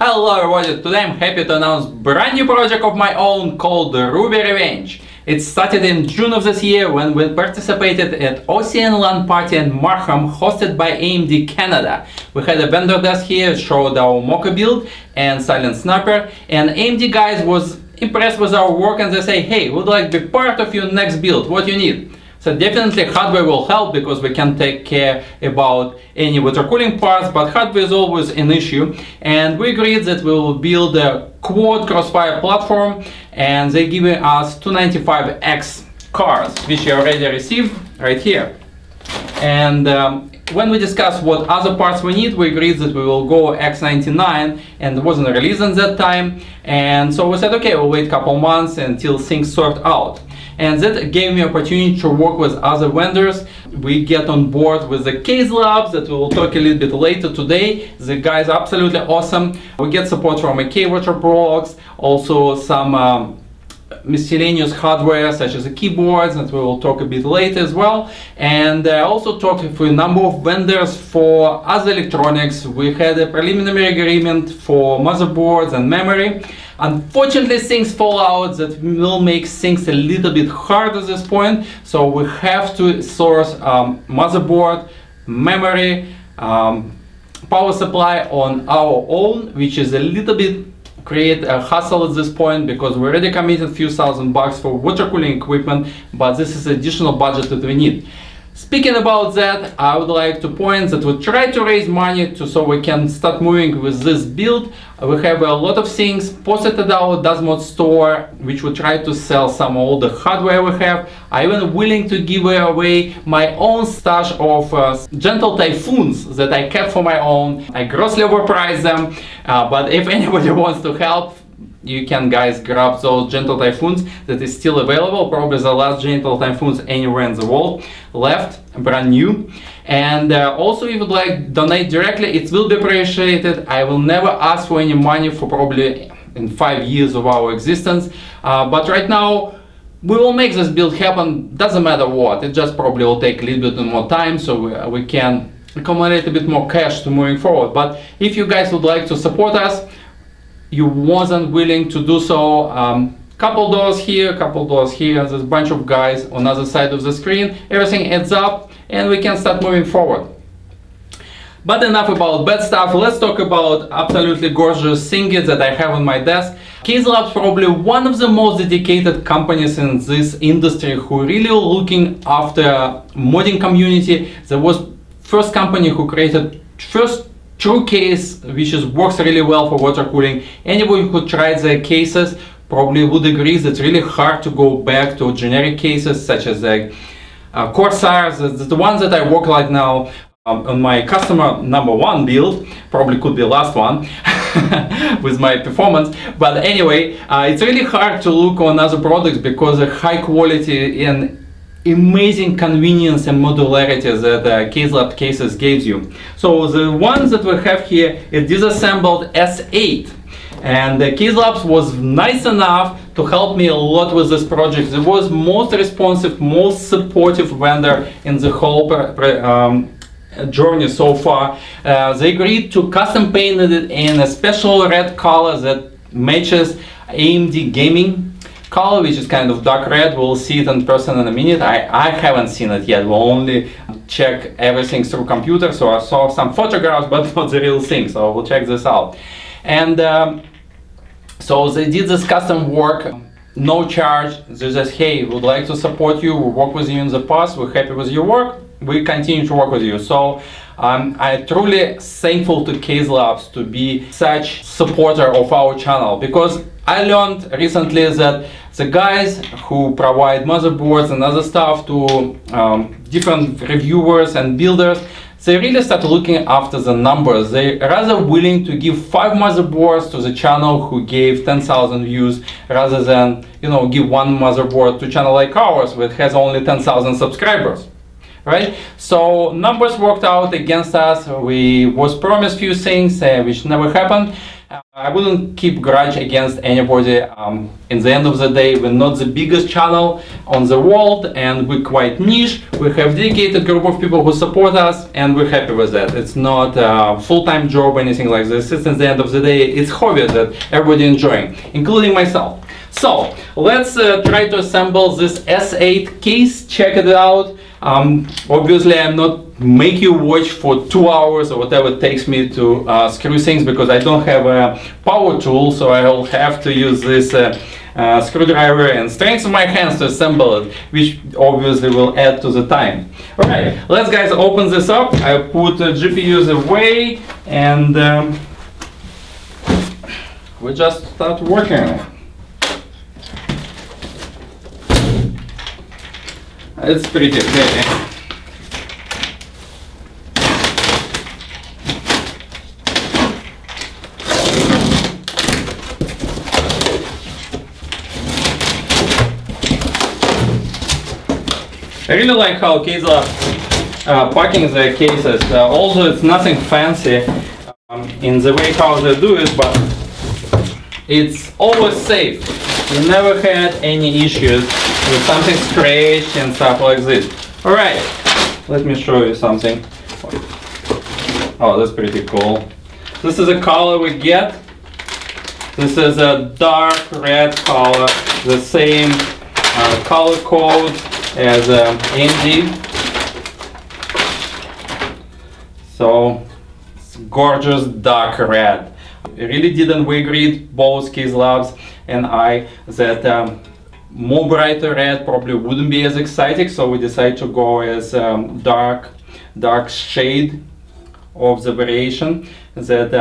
Hello everybody, today I'm happy to announce brand new project of my own called Revenge. It started in June of this year when we participated at OCN LAN party in Markham hosted by AMD Canada. We had a vendor desk here, showed our Mocha build and Silent Sniper, and AMD guys was impressed with our work and they say, hey, we'd like to be part of your next build, what you need? So definitely hardware will help because we can take care about any water cooling parts, but hardware is always an issue. And we agreed that we will build a quad crossfire platform, and they're giving us 295X cards, which you already received right here. And when we discussed what other parts we need, we agreed that we will go X99, and it wasn't released at that time. And so we said, okay, we'll wait a couple months until things sort out. And that gave me opportunity to work with other vendors. We get on board with the Caselabs that we will talk a little bit later today. The guys are absolutely awesome. We get support from AK Water products, also some miscellaneous hardware such as the keyboards that we will talk a bit later as well. And I also talked with a number of vendors for other electronics. We had a preliminary agreement for motherboards and memory. Unfortunately, things fall out that will make things a little bit hard at this point, so we have to source motherboard, memory, power supply on our own, which is a little bit create a hassle at this point because we already committed a few $1,000 for water cooling equipment, but this is additional budget that we need. Speaking about that, I would like to point that we try to raise money so we can start moving with this build. We have a lot of things posted at our DazMode store, which we try to sell some of all the hardware we have. I'm even willing to give away my own stash of gentle typhoons that I kept for my own. I grossly overpriced them, but if anybody wants to help, you can guys grab those gentle typhoons that is still available, probably the last gentle typhoons anywhere in the world left, brand new. And also if you'd like to donate directly, it will be appreciated. I will never ask for any money for probably in 5 years of our existence, but right now we will make this build happen, doesn't matter what. It just probably will take a little bit more time so we can accumulate a bit more cash to moving forward. But if you guys would like to support us, you wasn't willing to do so, couple doors here, couple doors here, there's a bunch of guys on the other side of the screen, everything adds up and we can start moving forward. But enough about bad stuff, let's talk about absolutely gorgeous thingies that I have on my desk. Caselabs probably one of the most dedicated companies in this industry who really are looking after modding community. There was first company who created first true case which works really well for water cooling. Anybody who tried their cases probably would agree that it's really hard to go back to generic cases such as the Corsairs, the ones that I work like now on my customer #1 build, probably could be last one with my performance. But anyway, it's really hard to look on other products because the high quality and amazing convenience and modularity that Caselabs cases gives you. So the ones that we have here is DazMode S8, and Caselabs was nice enough to help me a lot with this project. It was most responsive, most supportive vendor in the whole journey so far. They agreed to custom paint it in a special red color that matches AMD gaming color, which is kind of dark red. We'll see it in person in a minute. I haven't seen it yet. We'll only check everything through computer, so I saw some photographs but not the real thing, so we'll check this out. And so they did this custom work, no charge. They just, hey, we'd like to support you, we worked with you in the past, we're happy with your work, we continue to work with you. So I'm truly thankful to Caselabs to be such supporter of our channel, because I learned recently that the guys who provide motherboards and other stuff to different reviewers and builders, they really start looking after the numbers. They're rather willing to give 5 motherboards to the channel who gave 10,000 views rather than, you know, give 1 motherboard to a channel like ours which has only 10,000 subscribers. Right? So numbers worked out against us. We was promised few things which never happened. I wouldn't keep grudge against anybody. In the end of the day, we're not the biggest channel on the world, and we're quite niche. We have dedicated group of people who support us, and we're happy with that. It's not a full-time job or anything like this. It's at the end of the day, it's hobby that everybody enjoying, including myself. So let's try to assemble this S8 case. Check it out. Obviously, I'm not make you watch for 2 hours or whatever it takes me to screw things, because I don't have a power tool, so I will have to use this screwdriver and strength of my hands to assemble it, which obviously will add to the time. Alright, let's guys open this up. I put GPUs away, and we just start working on it. It's pretty heavy. I really like how Caselabs packing their cases. Also, it's nothing fancy in the way how they do it, but it's always safe. You never had any issues with something scratched and stuff like this. Alright, let me show you something. Oh, that's pretty cool. This is a color we get. This is a dark red color, the same color code as AMD. So it's gorgeous dark red. I really didn't we agreed, both Caselabs and I, that more brighter red probably wouldn't be as exciting, so we decided to go as dark shade of the variation that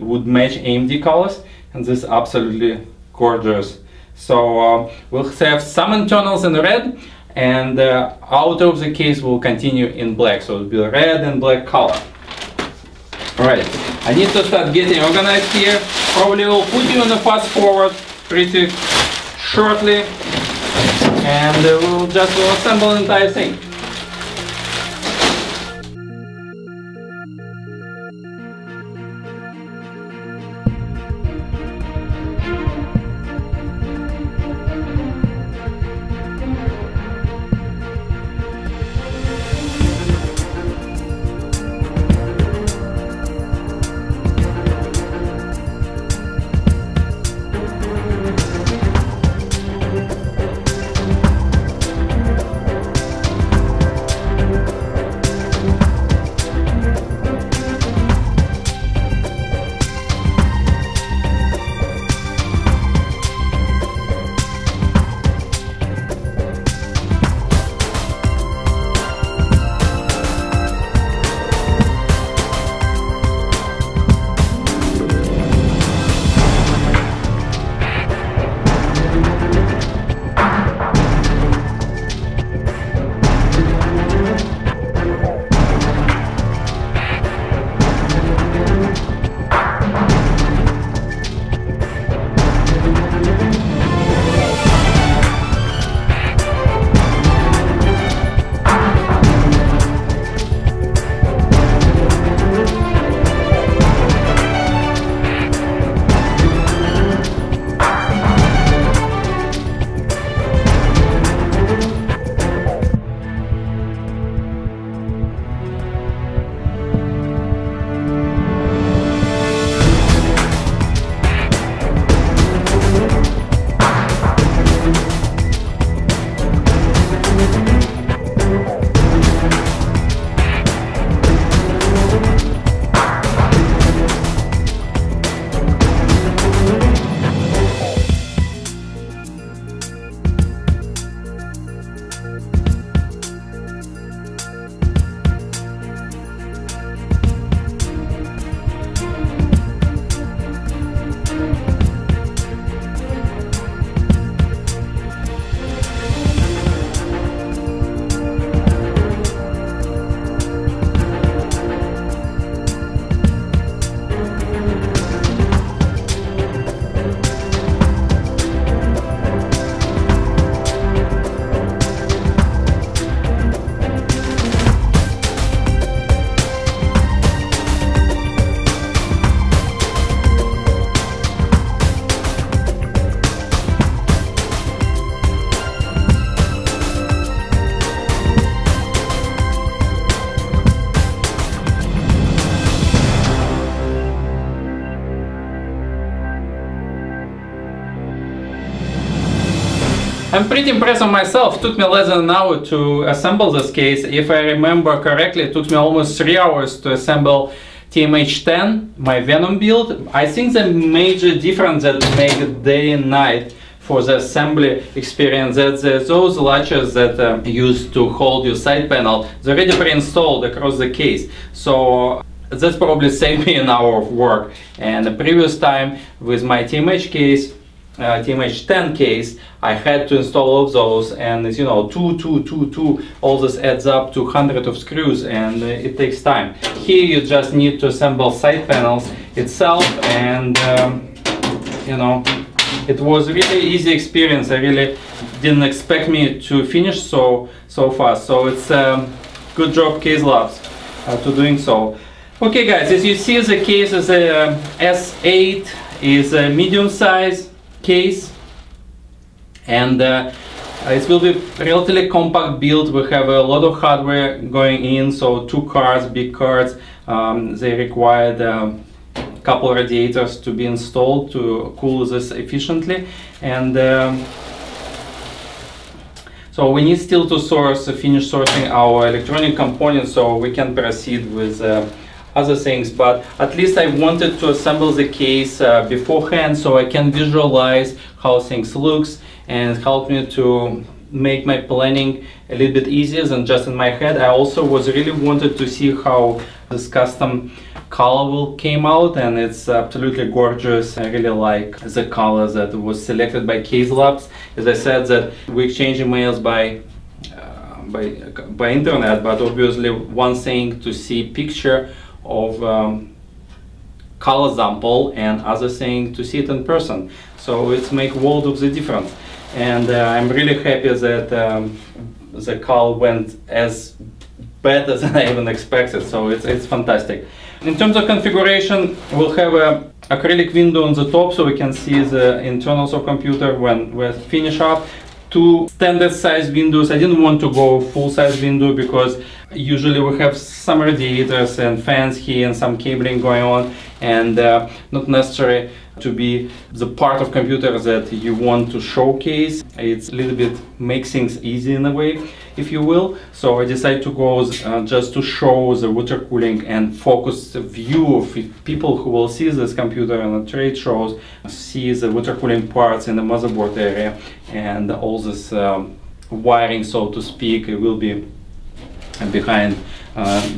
would match AMD colors, and this is absolutely gorgeous. So we'll have some internals in red, and out of the case will continue in black, so it'll be red and black color. Alright, I need to start getting organized here. Probably will put you on the fast forward pretty shortly, and we'll assemble the entire thing. I'm pretty impressed with myself. It took me less than an hour to assemble this case. If I remember correctly, it took me almost 3 hours to assemble TMH10, my Venom build. I think the major difference that make it day and night for the assembly experience, that those latches that used to hold your side panel, they're already pre-installed across the case. So that's probably saved me an hour of work. And the previous time with my TMH case, TMH10 case, I had to install all of those, and it's, you know, two, all this adds up to hundreds of screws, and it takes time. Here you just need to assemble side panels itself, and you know, it was a really easy experience. I really didn't expect me to finish so fast, so it's good job Caselabs to doing so. Okay guys, as you see, the case is a S8, is a medium size case, and it will be relatively compact build. We have a lot of hardware going in, so 2 cards, big cards. They required a couple radiators to be installed to cool this efficiently, and so we need still to finish sourcing our electronic components so we can proceed with other things, but at least I wanted to assemble the case beforehand so I can visualize how things looks and help me to make my planning a little bit easier than just in my head. I also really wanted to see how this custom color will came out, and it's absolutely gorgeous. I really like the color that was selected by Caselabs. As I said, that we exchange emails by internet, but obviously one thing to see picture of color sample, and other thing to see it in person. So it's make world of the difference, and I'm really happy that the color went as better than I even expected. So it's fantastic. In terms of configuration, we'll have a acrylic window on the top so we can see the internals of computer when we finish up. 2 standard size windows. I didn't want to go full size window because usually we have some radiators and fans here and some cabling going on, and not necessary to be the part of computer that you want to showcase. It's a little bit makes things easy in a way, if you will. So I decided to go just to show the water cooling and focus the view of people who will see this computer in the trade shows, see the water cooling parts in the motherboard area, and all this wiring, so to speak, it will be behind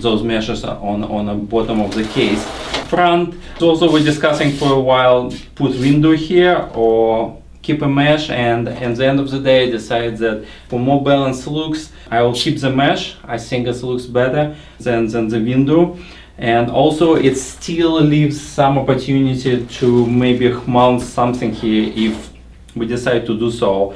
those meshes on the bottom of the case. Front, also we're discussing for a while, put window here or keep a mesh, and at the end of the day I decided that for more balanced looks I will keep the mesh. I think it looks better than the window, and also it still leaves some opportunity to maybe mount something here if we decide to do so.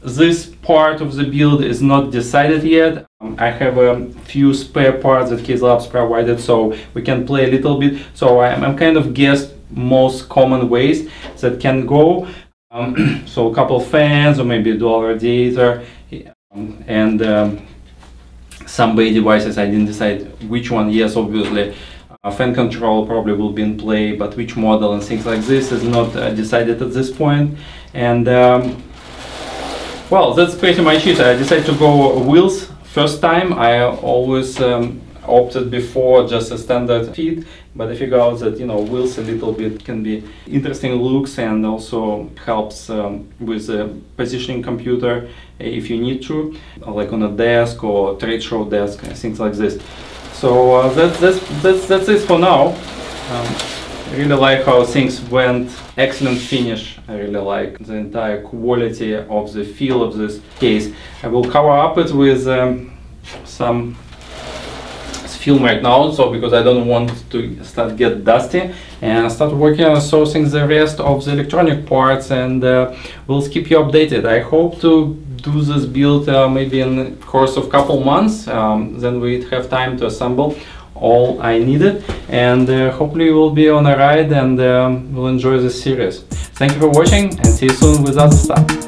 This part of the build is not decided yet. I have a few spare parts that Caselabs provided, so we can play a little bit. So I'm kind of guessed most common ways that can go. So a couple of fans, or maybe a dual radiator, and some bay devices. I didn't decide which one. Yes, obviously fan control probably will be in play, but which model and things like this is not decided at this point. And well, that's pretty much it. I decided to go wheels first time. I always opted before just a standard feet, but I figured out that, you know, wheels a little bit can be interesting looks, and also helps with the positioning computer if you need to, like on a desk or trade show desk, things like this. So that's it for now. I really like how things went. Excellent finish. I really like the entire quality of the feel of this case. I will cover up it with some film right now, so because I don't want to start get dusty, and start working on sourcing the rest of the electronic parts, and we'll keep you updated. I hope to do this build maybe in the course of couple months, then we have time to assemble all I needed, and hopefully we'll be on a ride, and we'll enjoy this series. Thank you for watching, and see you soon with other stuff.